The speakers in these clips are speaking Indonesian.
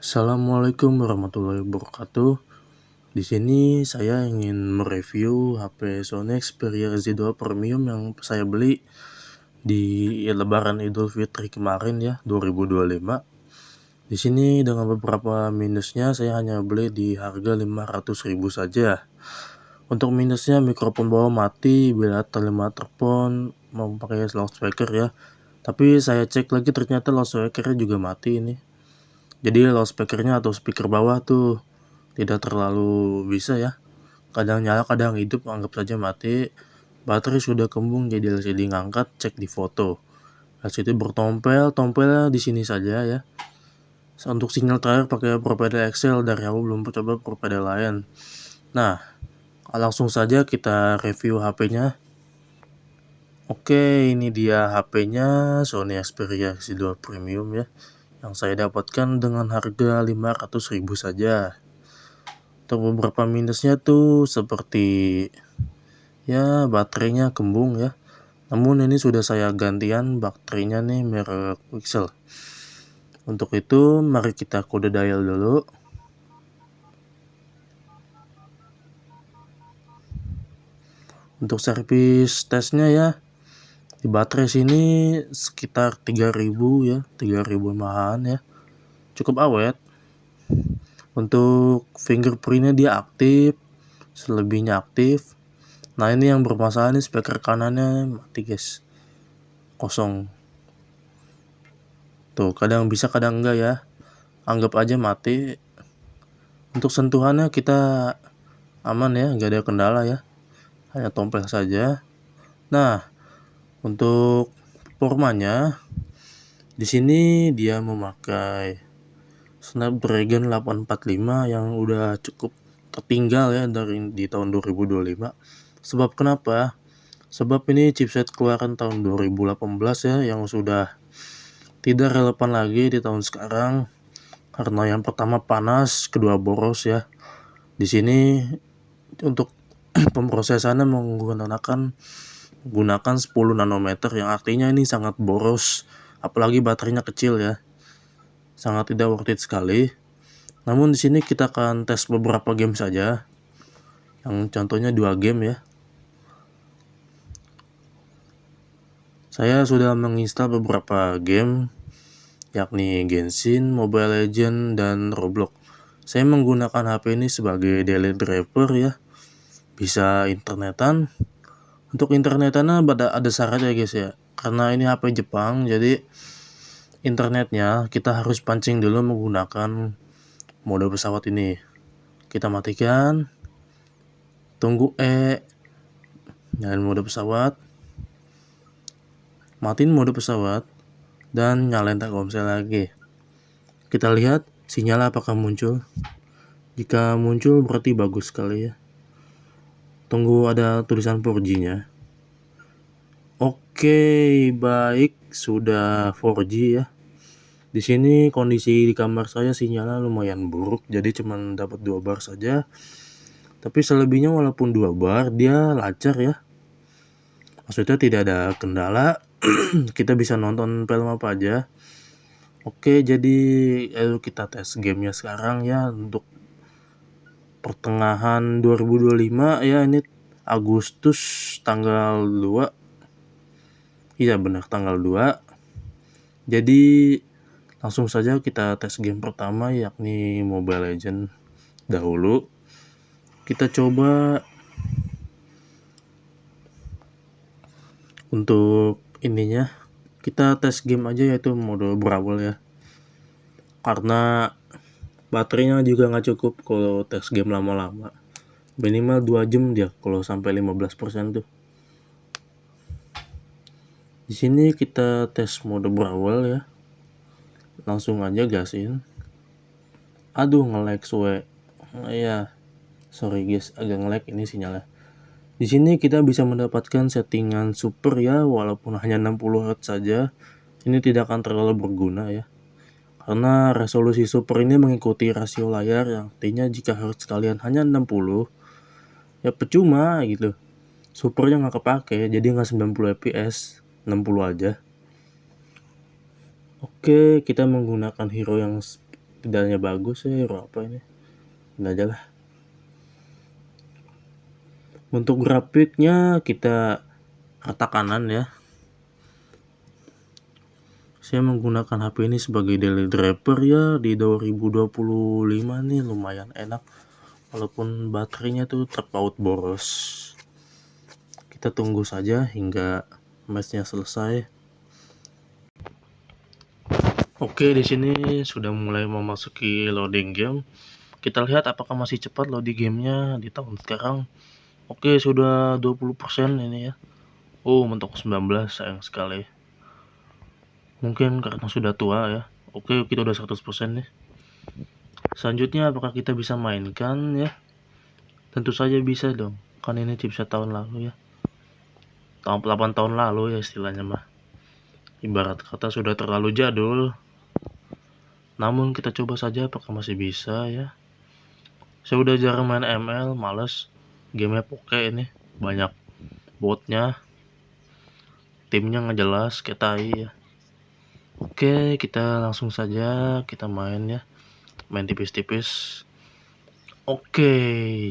Assalamualaikum warahmatullahi wabarakatuh. Di sini saya ingin mereview HP Sony Xperia Z2 Premium yang saya beli di Lebaran Idul Fitri kemarin ya, 2025. Di sini dengan beberapa minusnya saya hanya beli di harga 500.000 saja. Untuk minusnya mikrofon bawah mati bila telepon mau pakai loudspeaker ya. Tapi saya cek lagi ternyata loudspeakernya juga mati ini. Jadi loudspeakernya atau speaker bawah tuh tidak terlalu bisa ya. Kadang nyala, kadang hidup, anggap saja mati. Baterai sudah kembung jadi LCD ngangkat, cek di foto. LCD tompelnya di sini saja ya. Untuk sinyal terakhir pakai provider Excel, dari aku belum coba provider lain. Nah, langsung saja kita review HP-nya. Oke, ini dia HP-nya Sony Xperia Z2 Premium ya, yang saya dapatkan dengan harga 500.000 saja. Untuk beberapa minusnya tuh seperti ya baterainya kembung ya. Namun ini sudah saya gantian baterainya nih merek Wixel. Untuk itu mari kita kode dial dulu. Untuk servis tesnya ya, di baterai sini sekitar 3000 ya, 3000 mAh ya. Cukup awet. Untuk fingerprintnya dia aktif, selebihnya aktif. Nah ini yang bermasalah nih, speaker kanannya mati guys, kosong. Tuh kadang bisa kadang enggak ya, anggap aja mati. Untuk sentuhannya kita aman ya, nggak ada kendala ya, hanya tompel saja. Nah untuk performanya di sini dia memakai Snapdragon 845 yang udah cukup tertinggal ya di tahun 2025. Sebab kenapa? Sebab ini chipset keluaran tahun 2018 ya, yang sudah tidak relevan lagi di tahun sekarang. Karena yang pertama panas, kedua boros ya. Di sini untuk pemrosesannya menggunakan 10 nanometer, yang artinya ini sangat boros. Apalagi baterainya kecil ya, sangat tidak worth it sekali. Namun di sini kita akan tes beberapa game saja, yang contohnya 2 game ya. Saya sudah menginstal beberapa game, yakni Genshin, Mobile Legends, dan Roblox. Saya menggunakan HP ini sebagai daily driver ya, bisa internetan. Untuk internetannya ada syarat ya guys ya, karena ini HP Jepang, jadi internetnya kita harus pancing dulu menggunakan mode pesawat ini. Kita matikan, tunggu nyalain mode pesawat, matiin mode pesawat, dan nyalain Telkomsel lagi. Kita lihat sinyal apakah muncul. Jika muncul berarti bagus sekali ya. Tunggu ada tulisan 4G nya. Oke, baik, sudah 4G ya. Di sini kondisi di kamar saya sinyalnya lumayan buruk, jadi cuma dapat 2 bar saja. Tapi selebihnya walaupun 2 bar dia lancar ya. Maksudnya tidak ada kendala. Kita bisa nonton film apa aja. Oke, jadi kita tes gamenya sekarang ya. Untuk pertengahan 2025 ya, ini Agustus tanggal 2. Iya benar, tanggal 2. Jadi langsung saja kita tes game pertama, yakni Mobile Legends dahulu. Kita coba untuk ininya, kita tes game aja yaitu mode brawl ya, karena baterainya juga nggak cukup kalau tes game lama-lama. Minimal 2 jam dia kalau sampai 15% tuh. Di sini kita tes mode brawl ya, langsung aja gasin. Aduh nge-lag suwe. Ya, sorry guys, agak nge-lag ini sinyalnya. Di sini kita bisa mendapatkan settingan super ya, walaupun hanya 60 Hz saja. Ini tidak akan terlalu berguna ya, karena resolusi super ini mengikuti rasio layar, yang artinya jika Hz kalian hanya 60 ya percuma gitu. Supernya nggak kepake, jadi nggak 90 fps, 60 aja. Oke, kita menggunakan hero yang Tidaknya bagus ya, apa ini? Ini aja lah. Untuk grafiknya kita rata kanan ya. Saya menggunakan HP ini sebagai daily driver ya di 2025 nih, lumayan enak. Walaupun baterainya tuh terpaut boros. Kita tunggu saja hingga matchnya selesai. Oke, di sini sudah mulai memasuki loading game. Kita lihat apakah masih cepat loading gamenya di tahun sekarang. Oke, sudah 20% ini ya. Oh, mentok 19, sayang sekali. Mungkin karena sudah tua ya. Oke, kita udah 100% nih. Selanjutnya apakah kita bisa mainkan ya? Tentu saja bisa dong. Kan ini chipset tahun lalu ya. 8 tahun lalu ya istilahnya mah. Ibarat kata sudah terlalu jadul. Namun kita coba saja apakah masih bisa ya. Saya udah jarang main ML, males. Gamenya poke ini, banyak botnya. Timnya nggak jelas, kayak tai ya. Oke, kita langsung saja kita main ya. Main tipis-tipis. Oke.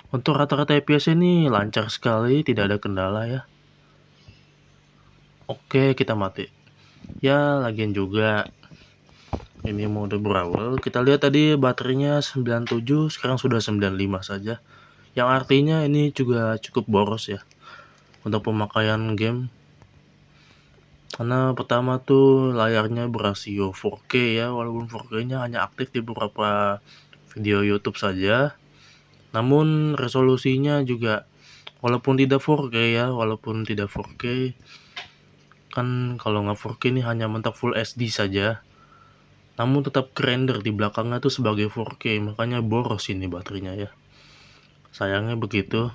Untuk rata-rata FPS ini lancar sekali, tidak ada kendala ya. Oke, kita mati. Ya, lagian juga ini mode brawl. Kita lihat tadi baterainya 97, sekarang sudah 95 saja. Yang artinya ini juga cukup boros ya untuk pemakaian game. Karena pertama tuh layarnya berasio 4K ya, walaupun 4K-nya hanya aktif di beberapa video YouTube saja. Namun resolusinya juga walaupun tidak 4K ya, walaupun tidak 4K, kan kalau nggak 4K ini hanya mentok Full HD saja. Namun tetap render di belakangnya tuh sebagai 4K, makanya boros ini baterainya ya. Sayangnya begitu.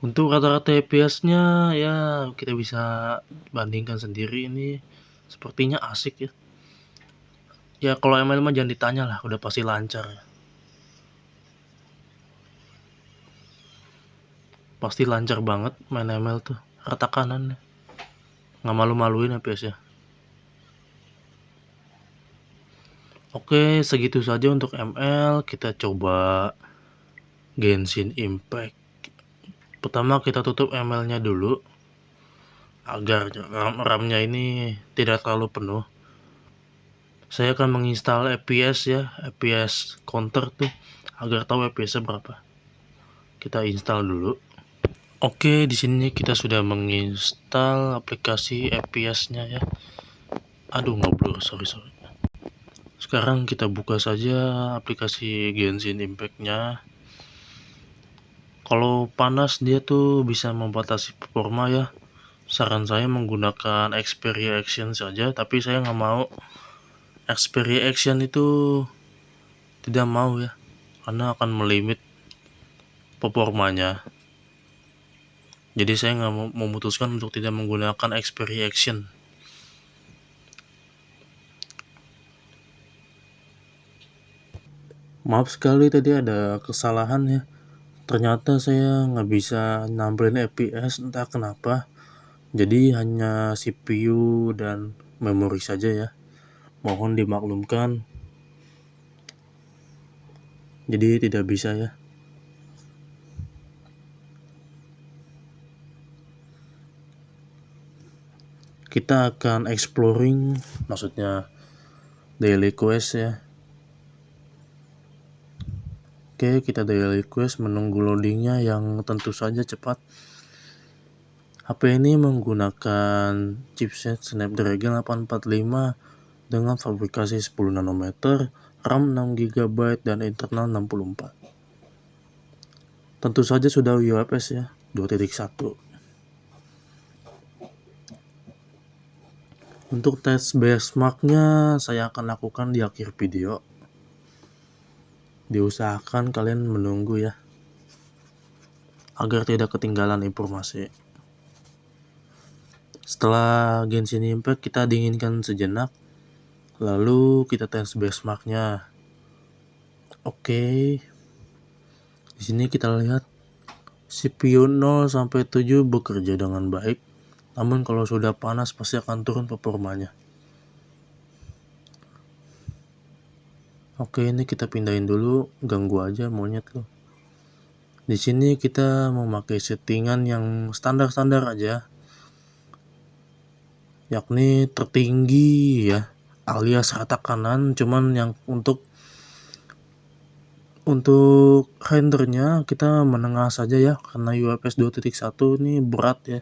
Untuk rata-rata FPS-nya ya kita bisa bandingkan sendiri, ini sepertinya asik ya. Ya kalau ML mah jangan ditanya lah, udah pasti lancar ya. Pasti lancar banget main ML tuh, rata kanan. Nggak malu-maluin FPS ya. Oke, segitu saja untuk ML. Kita coba Genshin Impact. Pertama kita tutup ML-nya dulu agar RAM-nya ini tidak terlalu penuh. Saya akan menginstal FPS ya, FPS counter tuh agar tahu FPS-nya berapa. Kita install dulu. Oke, di sini kita sudah menginstal aplikasi FPS-nya ya. Aduh, ngeblur, sorry. Sekarang kita buka saja aplikasi Genshin Impact-nya. Kalau panas dia tuh bisa membatasi performa ya. Saran saya menggunakan Xperia Action saja, tapi saya nggak mau. Xperia Action itu tidak mau ya, karena akan melimit performanya. Jadi saya nggak memutuskan untuk tidak menggunakan Xperia Action. Maaf sekali tadi ada kesalahan ya. Ternyata saya nggak bisa nampilin FPS, entah kenapa. Jadi hanya CPU dan memori saja ya. Mohon dimaklumkan. Jadi tidak bisa ya. Kita akan exploring, maksudnya daily quest ya. Oke, kita daily quest menunggu loadingnya yang tentu saja cepat. HP ini menggunakan chipset Snapdragon 845 dengan fabrikasi 10 nanometer, RAM 6GB dan internal 64. Tentu saja sudah UFS ya, 2.1. Untuk tes benchmarknya saya akan lakukan di akhir video. Diusahakan kalian menunggu ya, agar tidak ketinggalan informasi. Setelah Genshin Impact kita dinginkan sejenak, lalu kita tes benchmarknya. Oke. Di sini kita lihat CPU 0 sampai 7 bekerja dengan baik. Namun kalau sudah panas pasti akan turun performanya. Oke, ini kita pindahin dulu, ganggu aja monyet lo. Di sini kita memakai settingan yang standar-standar aja, yakni tertinggi ya, alias rata kanan. Cuman yang untuk rendernya kita menengah saja ya, karena UFS 2.1 ini berat ya.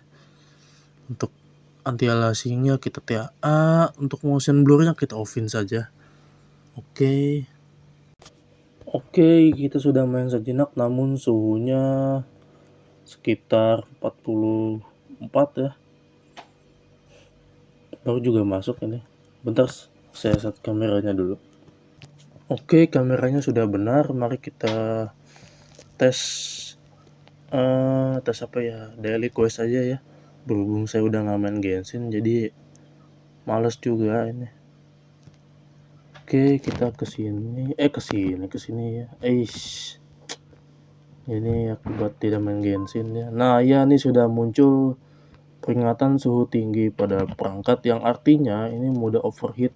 Untuk anti aliasingnya kita TAA, untuk motion blurnya kita offin saja. Oke, kita sudah main sejenak, namun suhunya sekitar 44 ya. Baru juga masuk ini. Bentar, saya set kameranya dulu. Oke, kameranya sudah benar. Mari kita tes apa ya, daily quest aja ya. Berhubung saya udah nggak main Genshin, jadi males juga ini. Oke, kita kesini ya. Ini akibat tidak main Genshin ya. Nah ya, ini sudah muncul peringatan suhu tinggi pada perangkat, yang artinya ini mudah overheat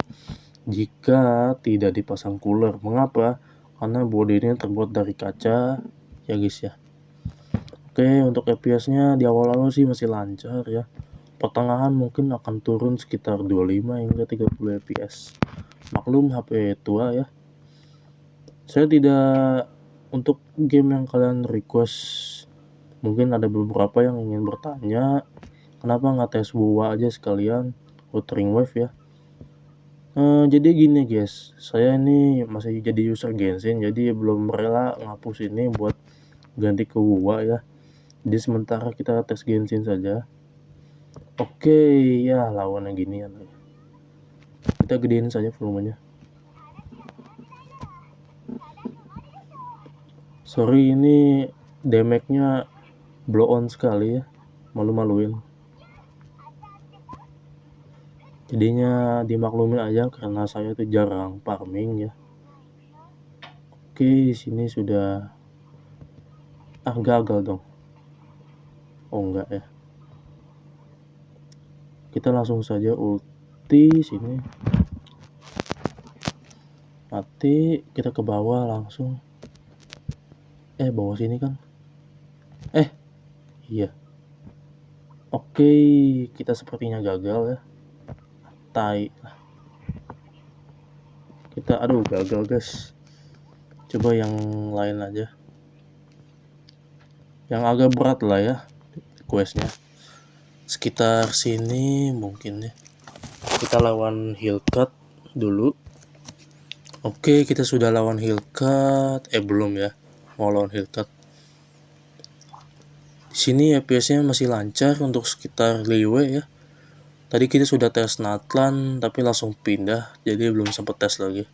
jika tidak dipasang cooler. Mengapa? Karena bodi ini terbuat dari kaca ya guys ya. Oke, untuk FPS-nya di awal-awal sih masih lancar ya. Pertengahan mungkin akan turun sekitar 25 hingga 30 fps. Maklum HP tua ya. Saya tidak, untuk game yang kalian request, mungkin ada beberapa yang ingin bertanya, kenapa nggak tes WoW aja sekalian, Wuthering Wave ya. Jadi gini guys, saya ini masih jadi user Genshin, jadi belum rela ngapus ini buat ganti ke WoW ya. Jadi sementara kita tes Genshin saja. Oke, ya lawannya ginian. Kita gedein saja volumenya. Sorry, ini damage-nya blow on sekali ya, malu-maluin. Jadinya dimaklumin aja karena saya tuh jarang farming ya. Oke, sini sudah gagal dong. Oh enggak ya. Kita langsung saja ulti sini. Mati, kita ke bawah langsung. Bawah sini kan. Iya. Oke, kita sepertinya gagal ya. Tai. Kita gagal guys. Coba yang lain aja. Yang agak berat lah ya questnya. Sekitar sini mungkin ya. Kita lawan Hillcut dulu. Oke, kita sudah lawan Hillcut. Belum ya. Mau lawan Hillcut. Di sini FPS-nya masih lancar untuk sekitar Liyue ya. Tadi kita sudah tes Natlan tapi langsung pindah, jadi belum sempat tes lagi.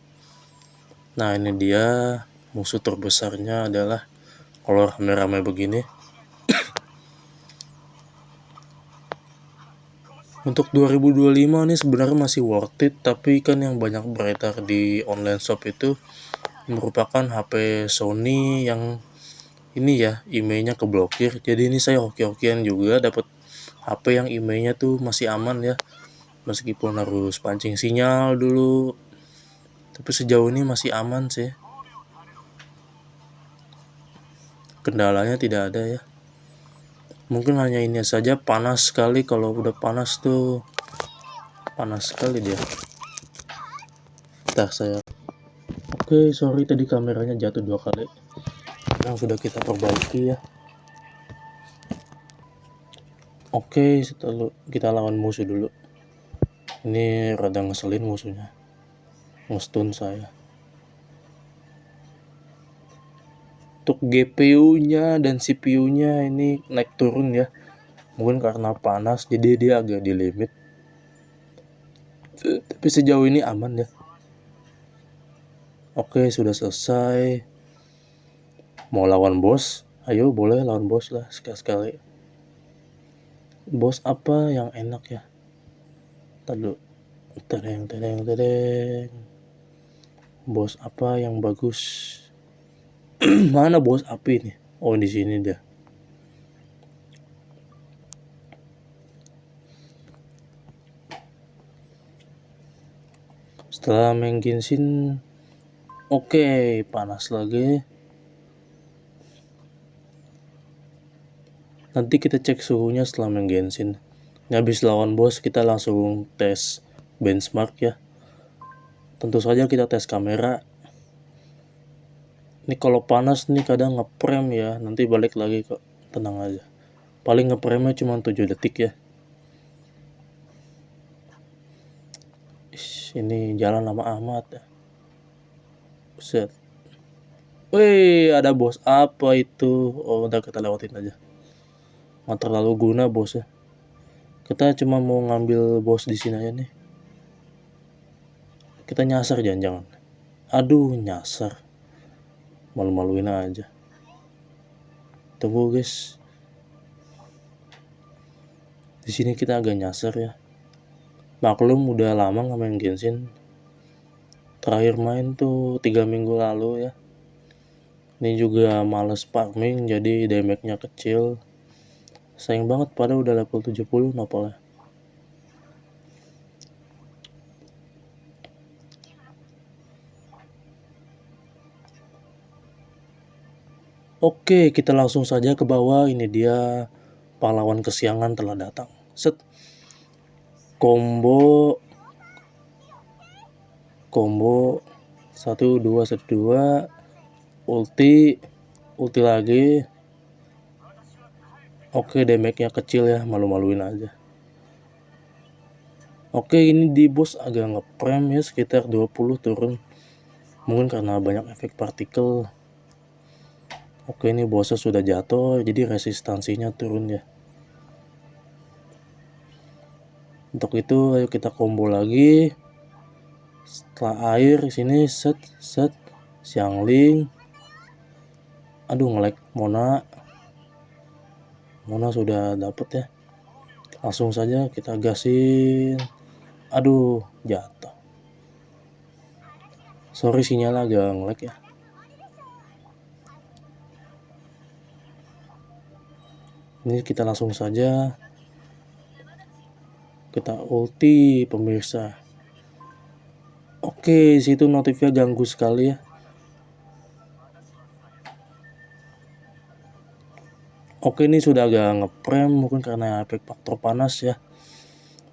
Nah, ini dia musuh terbesarnya adalah kalau rame-rame begini. Untuk 2025 ini sebenarnya masih worth it, tapi kan yang banyak beredar di online shop itu merupakan HP Sony yang ini ya, emailnya keblokir. Jadi ini saya hoki-hokian juga dapat HP yang emailnya tuh masih aman ya, meskipun harus pancing sinyal dulu, tapi sejauh ini masih aman sih. Kendalanya tidak ada ya. Mungkin hanya ini saja, panas sekali. Kalau udah panas tuh panas sekali dia. Oke, sorry tadi kameranya jatuh 2 kali. Sekarang sudah kita perbaiki ya. Oke, setelah kita lawan musuh dulu. Ini rada ngeselin musuhnya, nge-stun saya. Untuk GPU-nya dan CPU-nya ini naik turun ya. Mungkin karena panas, jadi dia agak di limit. Tapi sejauh ini aman ya. Oke, sudah selesai. Mau lawan bos? Ayo, boleh lawan bos lah sekali-sekali. Bos apa yang enak ya? Tadu. Tereng. Bos apa yang bagus? Mana bos api nih? Oh, di sini dia. Setelah main Genshin Oke, panas lagi. Nanti kita cek suhunya setelah main Genshin. Ini habis lawan bos, kita langsung tes benchmark ya. Tentu saja kita tes kamera. Ini kalau panas nih kadang ngeprem ya, nanti balik lagi kok, tenang aja. Paling ngepremnya cuma 7 detik ya. Ini jalan lama amat ya. Buset. Wih, ada bos apa itu? Oh, udah kita lewatin aja. Nggak terlalu guna bosnya. Kita cuma mau ngambil bos di sini aja nih. Kita nyasar jangan-jangan. Aduh, nyasar. Malu-maluin aja. Tunggu guys. Di sini kita agak nyasar ya. Maklum udah lama nggak main Genshin. Terakhir main tuh 3 minggu lalu ya. Ini juga males farming jadi damage-nya kecil. Sayang banget padahal udah level 70 nopalnya. Oke, kita langsung saja ke bawah. Ini dia pahlawan kesiangan telah datang. Set. Combo 1 2 1 2 ulti lagi. Oke, damage-nya kecil ya, malu-maluin aja. Oke, ini di boss agak ngeprem ya, sekitar 20 turun. Mungkin karena banyak efek partikel. Oke, ini bosnya sudah jatuh, jadi resistansinya turun ya. Untuk itu ayo kita combo lagi. Setelah air sini set Xiangling. Aduh, nge-lag. Mona sudah dapet ya. Langsung saja kita gasin. Aduh, jatuh. Sorry, sinyal agak nge-lag ya. Ini kita langsung saja kita ulti pemirsa. Oke, situ notifnya ganggu sekali ya. Oke, ini sudah agak ngeprem mungkin karena efek faktor panas ya.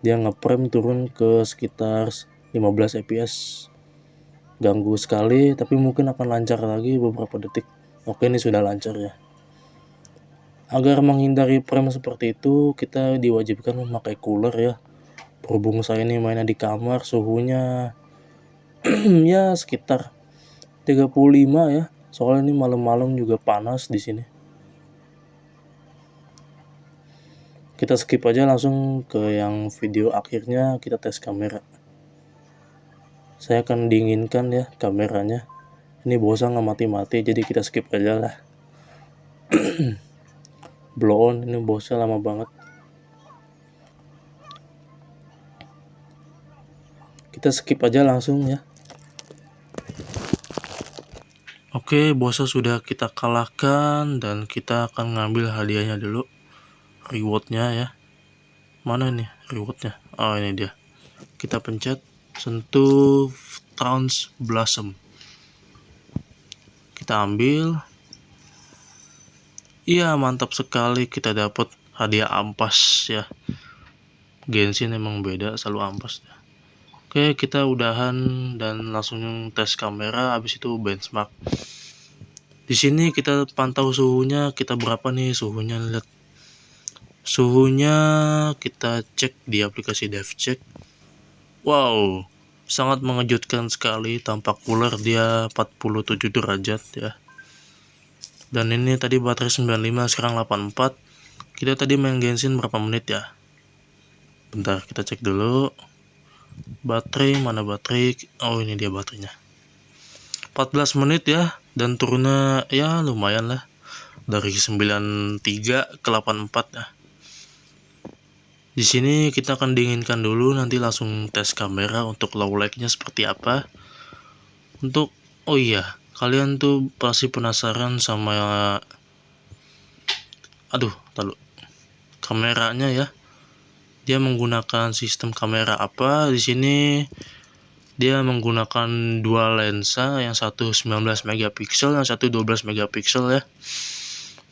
Dia ngeprem turun ke sekitar 15 fps. Ganggu sekali, tapi mungkin akan lancar lagi beberapa detik. Oke, ini sudah lancar ya. Agar menghindari frame seperti itu, kita diwajibkan memakai cooler ya. Berhubung saya ini mainnya di kamar, suhunya ya sekitar 35 ya. Soalnya ini malam-malam juga panas di sini. Kita skip aja langsung ke yang video akhirnya, kita tes kamera. Saya akan dinginkan ya kameranya. Ini bosan nggak mati-mati, jadi kita skip aja lah. Blow on, ini bosnya lama banget. Kita skip aja langsung ya. Oke, bosnya sudah kita kalahkan dan kita akan ngambil hadiahnya dulu. Rewardnya ya. Mana nih rewardnya? Oh, ini dia. Kita pencet sentuh Trance Blossom. Kita ambil. Iya, mantap sekali, kita dapat hadiah ampas ya. Genshin emang beda, selalu ampas ya. Oke, kita udahan dan langsung tes kamera, habis itu benchmark. Di sini kita pantau suhunya, kita berapa nih suhunya, lihat. Suhunya kita cek di aplikasi DevCheck. Wow, sangat mengejutkan sekali, tampak cooler dia 47 derajat ya. Dan ini tadi baterai 95, sekarang 84. Kita tadi main Genshin berapa menit ya? Bentar, kita cek dulu. Baterai, mana baterai? Oh, ini dia baterainya. 14 menit ya, dan turunnya ya lumayan lah. Dari 93 ke 84 ya. Di sini kita akan dinginkan dulu, nanti langsung tes kamera untuk low light-nya seperti apa. Untuk oh iya, kalian tuh pasti penasaran sama kameranya ya. Dia menggunakan sistem kamera apa? Di sini Dia menggunakan dua lensa, yang satu 19 megapiksel, yang satu 12 megapiksel ya.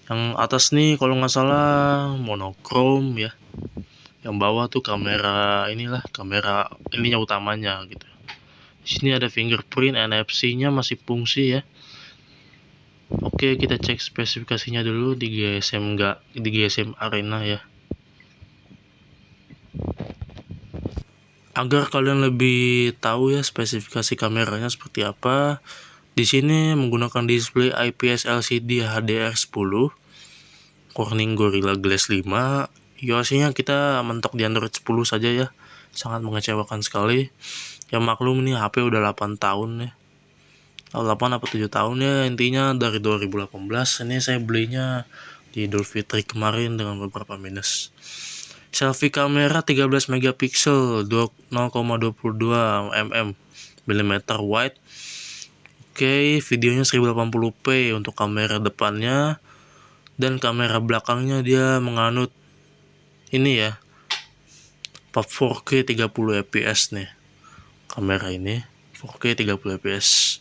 Yang atas nih kalau nggak salah monokrom ya. Yang bawah tuh kamera kamera ininya utamanya gitu. Di sini ada fingerprint, NFC-nya masih fungsi ya. Oke, kita cek spesifikasinya dulu di GSM Arena ya. Agar kalian lebih tahu ya spesifikasi kameranya seperti apa. Di sini menggunakan display IPS LCD HDR10, Corning Gorilla Glass 5. IOS-nya kita mentok di Android 10 saja ya. Sangat mengecewakan sekali. Ya maklum nih HP udah 8 tahun ya. 8 atau 7 tahun ya, intinya dari 2018. Ini saya belinya di Idul Fitri kemarin dengan beberapa minus. Selfie kamera 13 megapiksel, 0,22 mm wide. Oke, videonya 1080p untuk kamera depannya, dan kamera belakangnya dia menganut ini ya, 4K 30 fps nih. Kamera ini 4K 30 fps.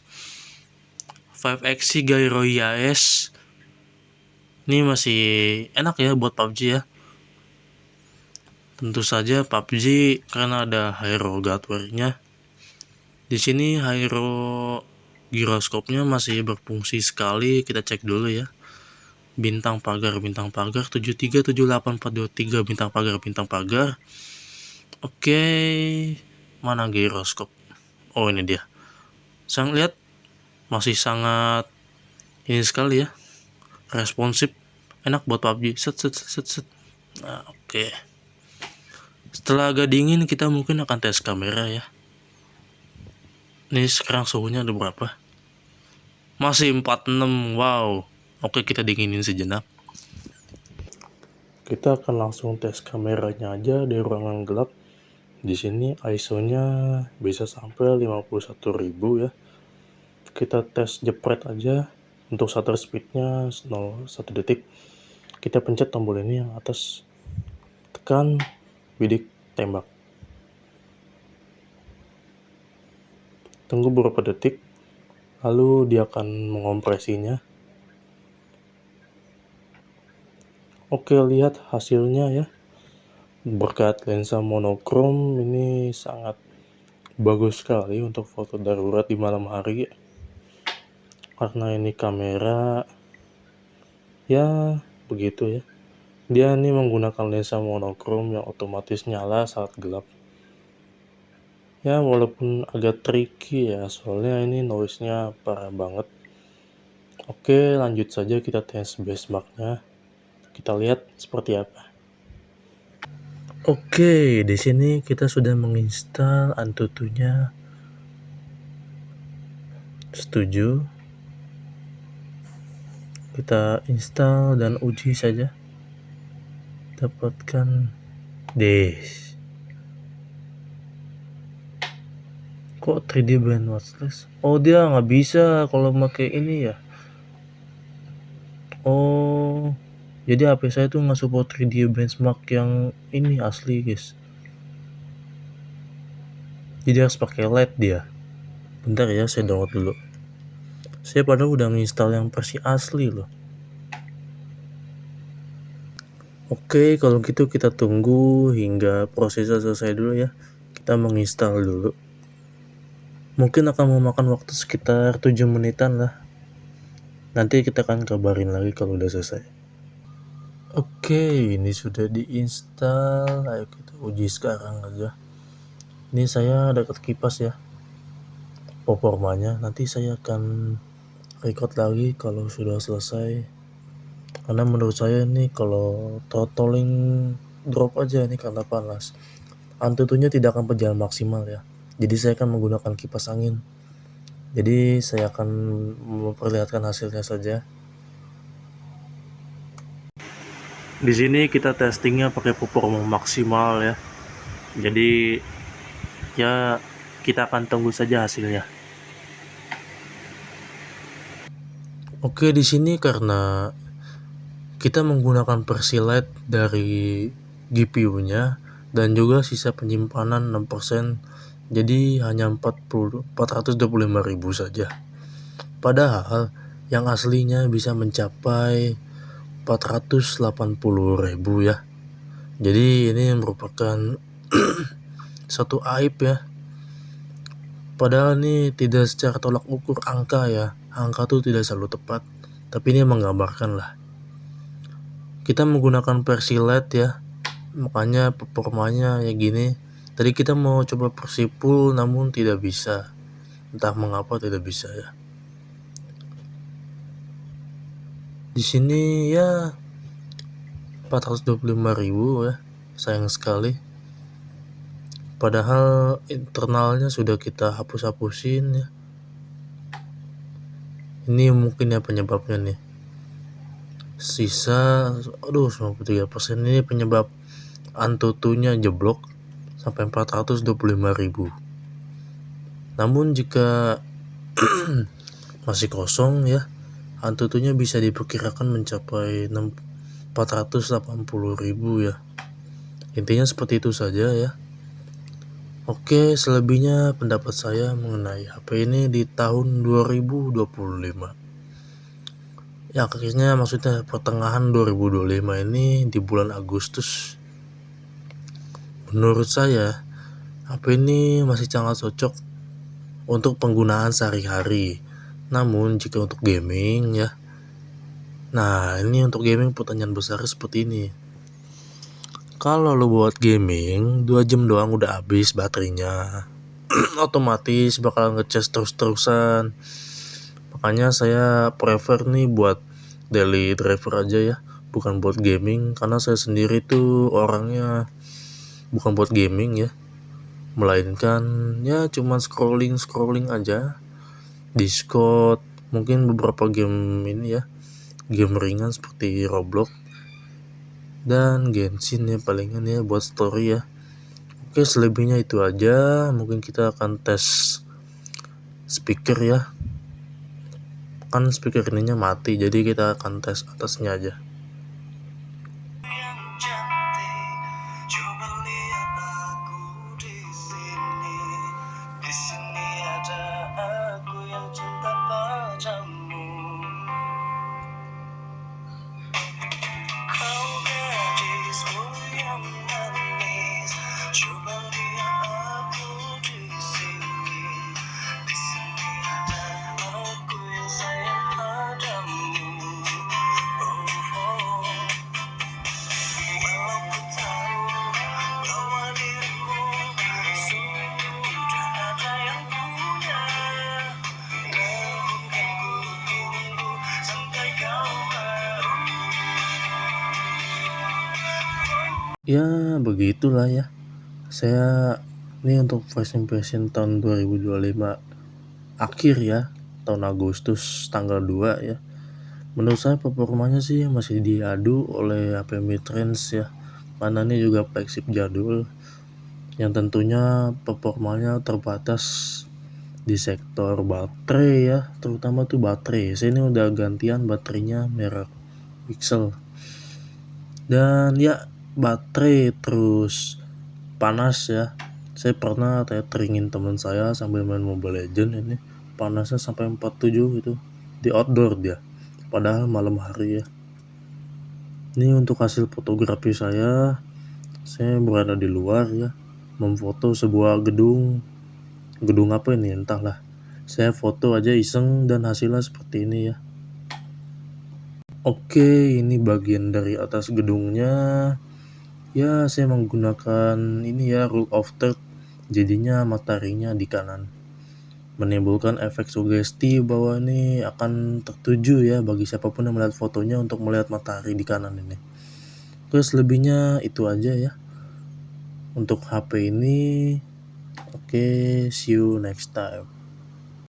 5XC gyro IIS. Ini masih enak ya buat PUBG ya. Tentu saja PUBG karena ada Hyro Guardware-nya. Di sini Hyro giroskopnya masih berfungsi sekali. Kita cek dulu ya. Bintang pagar 7378423 bintang pagar. Oke, mana giroskop? Oh, ini dia. Sang lihat masih sangat ini sekali ya. Responsif, enak buat PUBG. Set. Nah, oke. Setelah agak dingin, kita mungkin akan tes kamera ya. Ini sekarang suhunya ada berapa? Masih 46. Wow. Oke, kita dinginin sejenak. Kita akan langsung tes kameranya aja di ruangan gelap. Di sini ISO-nya bisa sampai 51.000 ya. Kita tes jepret aja. Untuk shutter speed-nya 1 detik. Kita pencet tombol ini yang atas. Tekan bidik tembak. Tunggu beberapa detik, lalu dia akan mengompresinya. Oke, lihat hasilnya ya. Berkat lensa monokrom ini sangat bagus sekali untuk foto darurat di malam hari. Karena ini kamera ya begitu ya. Dia ini menggunakan lensa monokrom yang otomatis nyala saat gelap. Ya walaupun agak tricky ya, soalnya ini noise-nya parah banget. Oke, lanjut saja kita tes benchmark-nya. Kita lihat seperti apa. Oke, di sini kita sudah menginstal Antutu-nya. Setuju. Kita install dan uji saja. Dapatkan Dash. Kok 3D Blend Watchlist? Oh, dia nggak bisa kalau pakai ini ya. Oh, jadi HP saya tuh nggak support 3D benchmark yang ini asli guys. Jadi harus pakai LED dia. Bentar ya, saya download dulu. Saya padahal udah nginstal yang versi asli loh. Oke, kalau gitu kita tunggu hingga prosesnya selesai dulu ya. Kita menginstal dulu. Mungkin akan memakan waktu sekitar 7 menitan lah. Nanti kita akan kabarin lagi kalau udah selesai. Oke, ini sudah diinstal. Ayo kita uji sekarang aja. Ini saya dekat kipas ya. Performanya nanti saya akan record lagi kalau sudah selesai. Karena menurut saya ini kalau throttling drop aja ini karena panas. Antutunya tidak akan berjalan maksimal ya. Jadi saya akan menggunakan kipas angin. Jadi saya akan memperlihatkan hasilnya saja. Di sini kita testingnya pakai performa maksimal ya. Jadi ya kita akan tunggu saja hasilnya. Oke, di sini karena kita menggunakan versi LED dari GPU-nya dan juga sisa penyimpanan 6%. Jadi hanya 425.000 saja. Padahal yang aslinya bisa mencapai 480.000 ya. Jadi ini merupakan satu aib ya. Padahal ini tidak secara tolak ukur angka ya. Angka itu tidak selalu tepat, tapi ini menggambarkan lah. Kita menggunakan versi LED ya, makanya performanya ya gini. Tadi kita mau coba versi full namun tidak bisa. Entah mengapa tidak bisa ya. Di sini ya 425.000 ya. Sayang sekali. Padahal internalnya sudah kita hapus-hapusin ya. Ini mungkin ya penyebabnya nih. Sisa 93% ini penyebab Antutunya jeblok sampai 425.000. Namun jika masih kosong ya, Antutunya bisa diperkirakan mencapai 480.000 ya. Intinya seperti itu saja ya. Oke, selebihnya pendapat saya mengenai HP ini di tahun 2025. Ya akhirnya maksudnya pertengahan 2025 ini di bulan Agustus. Menurut saya HP ini masih sangat cocok untuk penggunaan sehari-hari. Namun jika untuk gaming ya, nah ini untuk gaming pertanyaan besar seperti ini. Kalau lo buat gaming 2 jam doang udah habis baterainya, otomatis bakal ngecas terus-terusan. Makanya saya prefer nih buat daily driver aja ya, bukan buat gaming. Karena saya sendiri tuh orangnya bukan buat gaming ya, melainkan ya cuman scrolling aja, Discord, mungkin beberapa game ini ya, game ringan seperti Roblox dan Genshin ya palingan ya buat story ya. Oke, selebihnya itu aja. Mungkin kita akan tes speaker ya. Kan speaker ininya mati, jadi kita akan tes atasnya aja. Ya begitulah ya. Saya ini untuk first impression tahun 2025 akhir ya, tahun Agustus tanggal 2 ya. Menurut saya performanya sih masih diadu oleh HP mid-range ya. Mana ini juga flagship jadul yang tentunya performanya terbatas di sektor baterai ya, terutama tuh baterai. Saya ini udah gantian baterainya merek Pixel. Dan ya baterai terus panas ya. Saya pernah teringin teman saya sambil main Mobile Legend, ini panasnya sampai 47 gitu di outdoor dia, padahal malam hari ya. Ini untuk hasil fotografi saya berada di luar ya, memfoto sebuah gedung apa ini entahlah. Saya foto aja iseng dan hasilnya seperti ini ya. Oke, ini bagian dari atas gedungnya. Ya, saya menggunakan ini ya, rule of third. Jadinya mataharinya di kanan, menimbulkan efek sugesti bahwa ini akan tertuju ya bagi siapapun yang melihat fotonya untuk melihat matahari di kanan ini. Terus lebihnya itu aja ya untuk HP ini. Oke, see you next time.